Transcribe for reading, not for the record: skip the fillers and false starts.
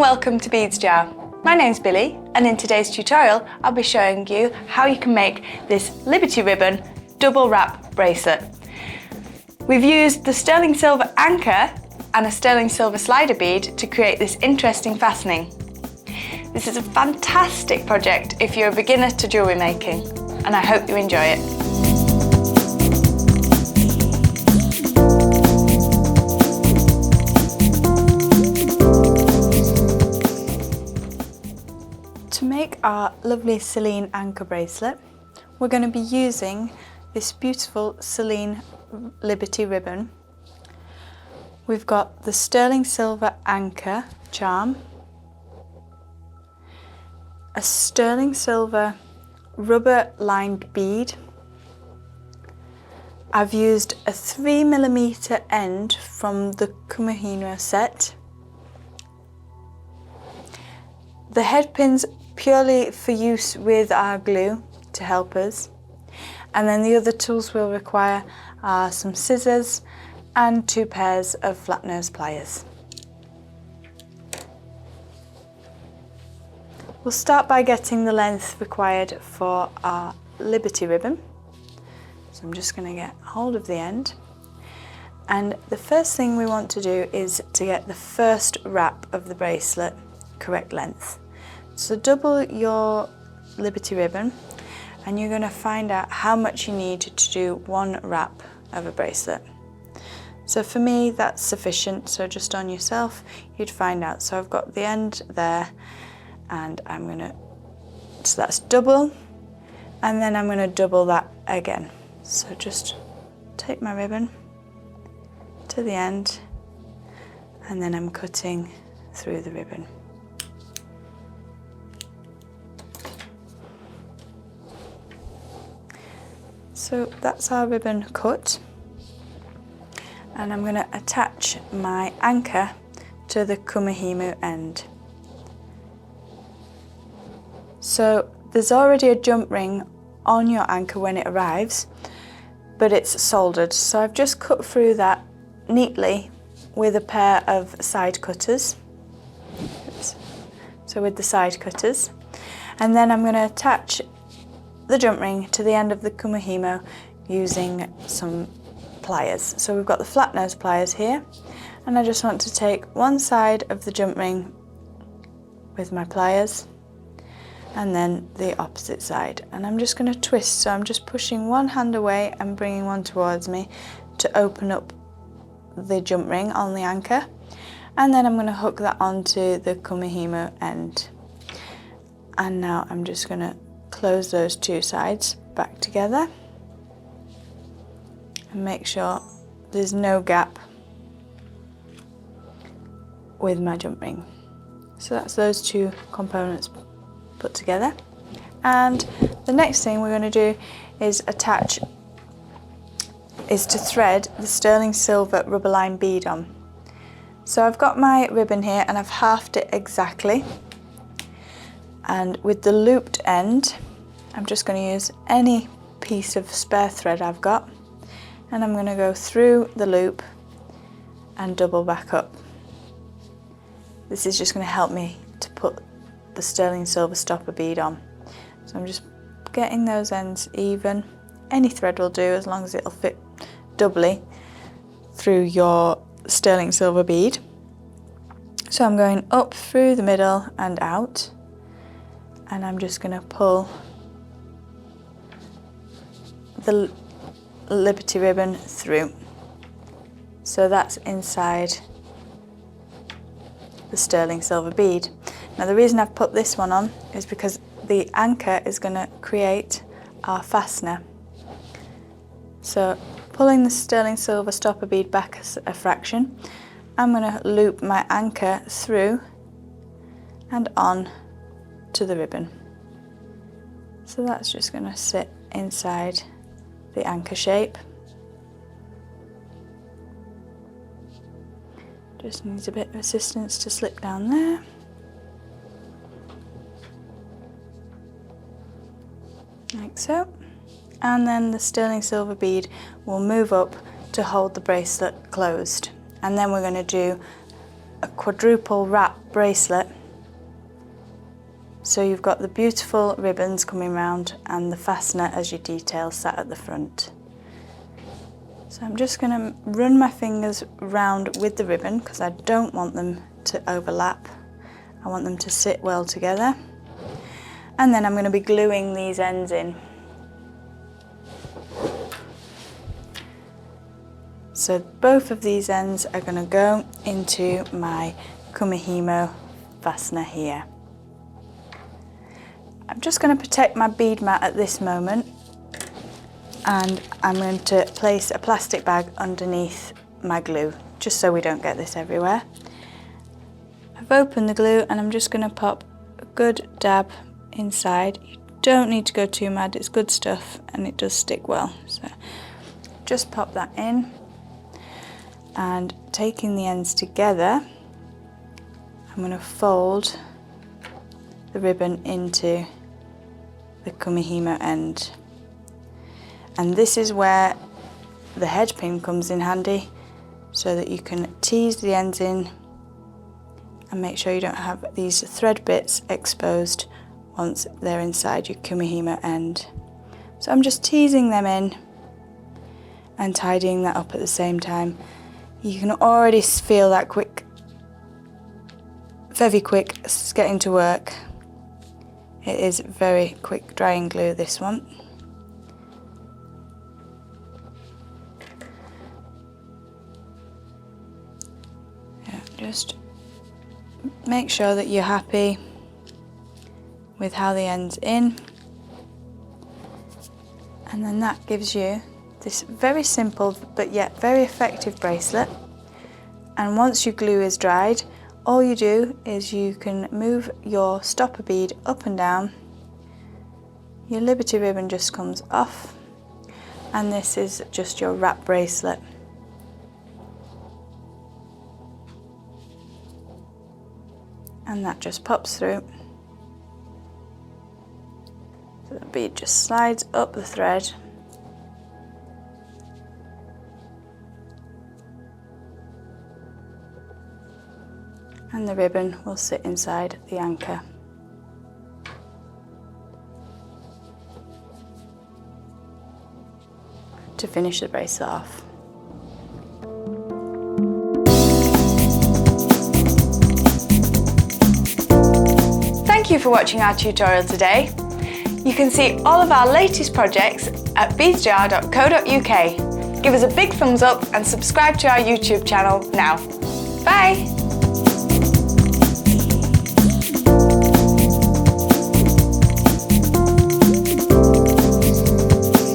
welcome to Beads Jar. My name's Billy, and in today's tutorial I'll be showing you how you can make this Liberty Ribbon double wrap bracelet. We've used the sterling silver anchor and a sterling silver slider bead to create this interesting fastening. This is a fantastic project if you're a beginner to jewellery making, and I hope you enjoy it. To make our lovely Celine anchor bracelet, we're going to be using this beautiful Celine Liberty ribbon. We've got the sterling silver anchor charm, a sterling silver rubber lined bead. I've used a 3mm end from the Kumihimo set. The head pins purely for use with our glue to help us, and then the other tools we'll require are some scissors and 2 pairs of flat nose pliers. We'll start by getting the length required for our Liberty ribbon. So I'm just going to get hold of the end, and the first thing we want to do is to get the first wrap of the bracelet correct length. So double your Liberty ribbon and you're going to find out how much you need to do 1 wrap of a bracelet. So for me that's sufficient, so just on yourself you'd find out. So I've got the end there, and so that's double, and then I'm going to double that again. So just take my ribbon to the end and then I'm cutting through the ribbon. So that's our ribbon cut, and I'm going to attach my anchor to the Kumihimo end. So there's already a jump ring on your anchor when it arrives, but it's soldered. So I've just cut through that neatly with a pair of side cutters. Oops. So with the side cutters, and then I'm going to attach the jump ring to the end of the Kumihimo using some pliers. So we've got the flat nose pliers here, and I just want to take one side of the jump ring with my pliers and then the opposite side, and I'm just going to twist. So I'm just pushing one hand away and bringing one towards me to open up the jump ring on the anchor, and then I'm going to hook that onto the Kumihimo end. And now I'm just going to close those 2 sides back together and make sure there's no gap with my jump ring. So that's those 2 components put together, and the next thing we're going to do is to thread the sterling silver rubber lined bead on. So I've got my ribbon here and I've halved it exactly, and with the looped end I'm just going to use any piece of spare thread I've got, and I'm going to go through the loop and double back up. This is just going to help me to put the sterling silver stopper bead on. So I'm just getting those ends even. Any thread will do as long as it'll fit doubly through your sterling silver bead. So I'm going up through the middle and out, and I'm just going to pull the Liberty ribbon through. So that's inside the sterling silver bead. Now the reason I've put this one on is because the anchor is going to create our fastener. So pulling the sterling silver stopper bead back a fraction, I'm going to loop my anchor through and on to the ribbon. So that's just going to sit inside the anchor shape. Just needs a bit of assistance to slip down there. Like so. And then the sterling silver bead will move up to hold the bracelet closed. And then we're going to do a quadruple wrap bracelet. So you've got the beautiful ribbons coming round and the fastener as your detail sat at the front. So I'm just going to run my fingers round with the ribbon because I don't want them to overlap. I want them to sit well together. And then I'm going to be gluing these ends in. So both of these ends are going to go into my Kumihimo fastener here. I'm just going to protect my bead mat at this moment, and I'm going to place a plastic bag underneath my glue just so we don't get this everywhere. I've opened the glue and I'm just going to pop a good dab inside. You don't need to go too mad, it's good stuff and it does stick well. So just pop that in, and taking the ends together, I'm going to fold the ribbon into the Kumihimo end. And this is where the head pin comes in handy, so that you can tease the ends in and make sure you don't have these thread bits exposed once they're inside your Kumihimo end. So I'm just teasing them in and tidying that up at the same time. You can already feel that very quick getting to work. It is very quick drying glue, this one. Yeah, just make sure that you're happy with how the end's in, and then that gives you this very simple but yet very effective bracelet. And once your glue is dried, all you do is you can move your stopper bead up and down, your Liberty ribbon just comes off, and this is just your wrap bracelet. And that just pops through. So the bead just slides up the thread. And the ribbon will sit inside the anchor. To finish the bracelet off. Thank you for watching our tutorial today. You can see all of our latest projects at beadsjar.co.uk. Give us a big thumbs up and subscribe to our YouTube channel now. Bye!